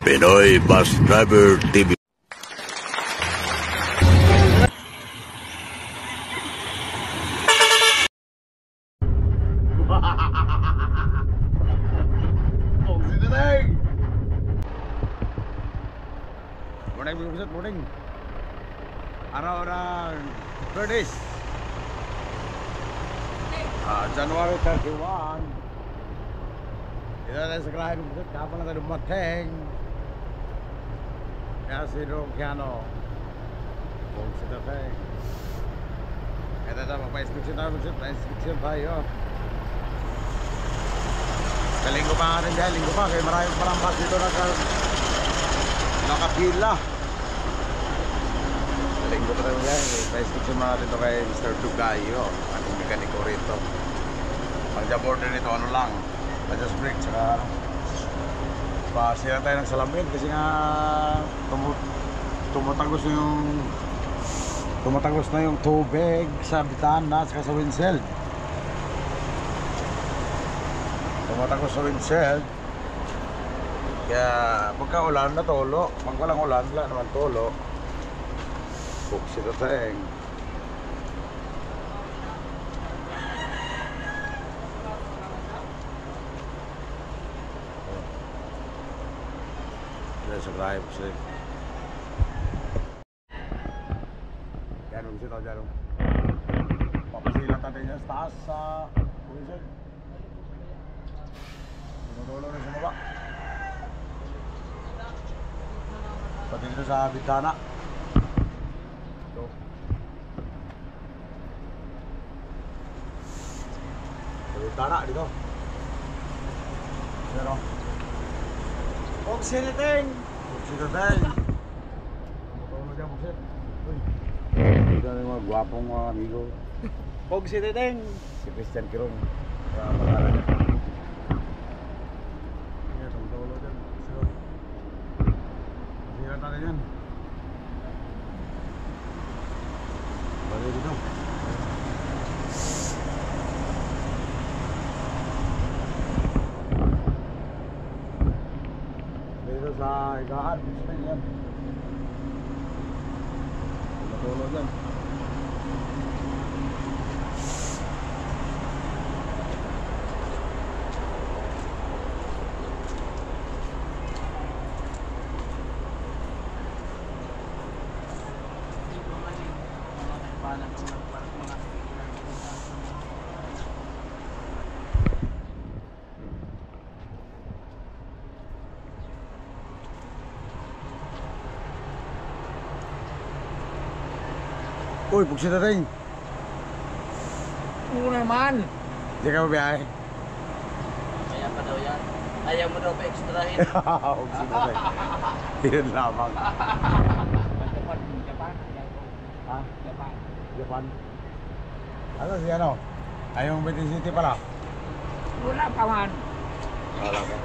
Pinoy Bus Driver TV. Morning. Araw ng Curtis. January 31. Ito na sa Grahe ng Busot. Kapag na tayo dumating. Kaya si Rokiano. Kung si dating. Ito na magpa-inscription tayo. Pa-inscription tayo. Kalinggo pa nga rin dahil. Linggo pa. Kaya maraming palambas dito nakapila. Linggo pa tayo dyan. Pa-inscription mga dito kay Mr. Dugayo. Ating mekaniko rito. Pag-jump order nito ano lang. Adjust brake. Saka pasira tayo ng salamin. Kasi nga tumatagos na yung tubig sa bitana at sa windshield. Tumatagos sa windshield. Kaya pagka ulan na tolo. Pag walang ulan, wala naman tolo. Buksi ito tayong. Dito sa Grahe buksi. Yan buksi ito dyan. Papasilat natin dyan sa taas sa buksi. Tumutulong na sa baba. Pati dito sa bitana. Bitana dito. Pero Oksiliting! Oksiliting! Tumutulong dyan buksi. Dito na yung mga gwapong mga amigo. Oksiliting! Si Christian Kirong. Kaya pangalan niya. Kaya tumutulong dyan. Masirat natin yan. Balik dito. Dito sa Igahan. Yan. Tumutulong dyan. Uy, buksin natin. Oo naman. Hindi ka mabiyahe. Kaya pa daw yan. Ayaw mo daw pa-extrahin. Buksin natin. Yun lamang. Japan. Ha? Japan. Japan? Ano si ano? Ayong Betis City pala? Wala pa man. Wala ka.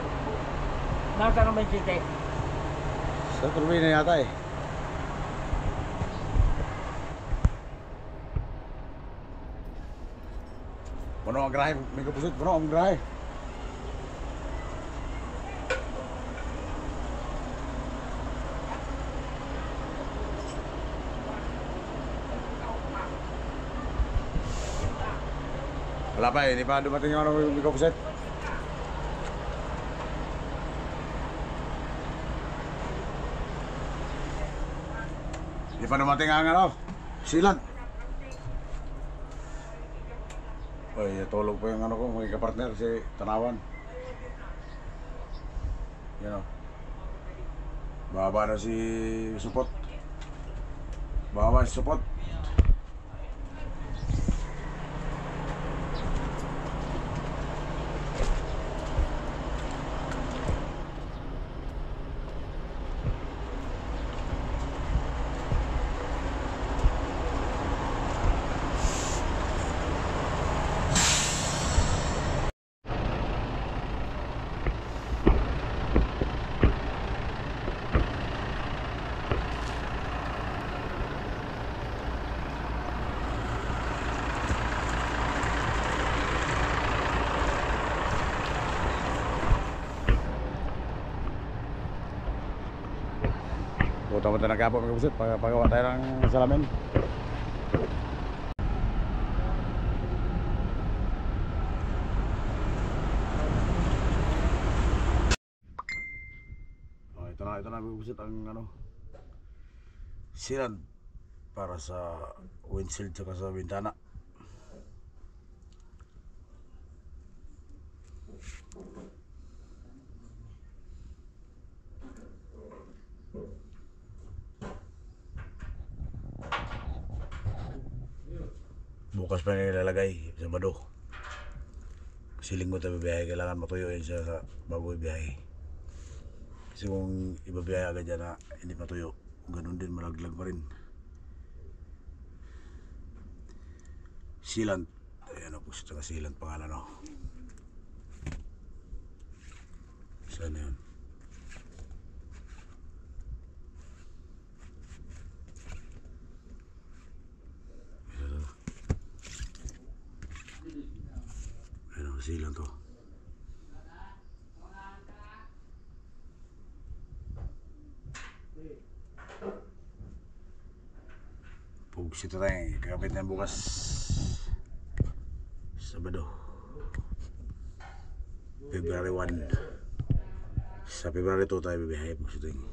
Nasa naman city. Sa turbina yata eh. Puno ang Grahe, may kapusot, puno ang Grahe. Wala pa eh, hindi pa dumating yung ano, may kapusot. Hindi pa dumating ang ano, silan. Ay, tulog po yung ano ko, mga kapartner, si Tanawan. Yan o. Baba na si Supot. Baba si Supot. Punta tayo ng Quiapo mga busit. Pagawa tayo ng salamin. Oh, ito na mga busit ang ano, silan para sa windshield saka sa bintana. Bukas pa nilalagay sa Sabado. Kasi linggo tayo bibiyahe, kailangan matuyo yun siya sa bago ibiyahe. Kasi kung ibabiyahe agad dyan na hindi matuyo, ganun din, malaglag pa rin. Sealant. Ayan o, gusto nga sealant pangalan o. Saan yun? Ayan o, sealant o. Pugs ito tayo, kakapit na bukas Sabado February 1. Sa February 2 tayo bibiyahe. Pugs ito yung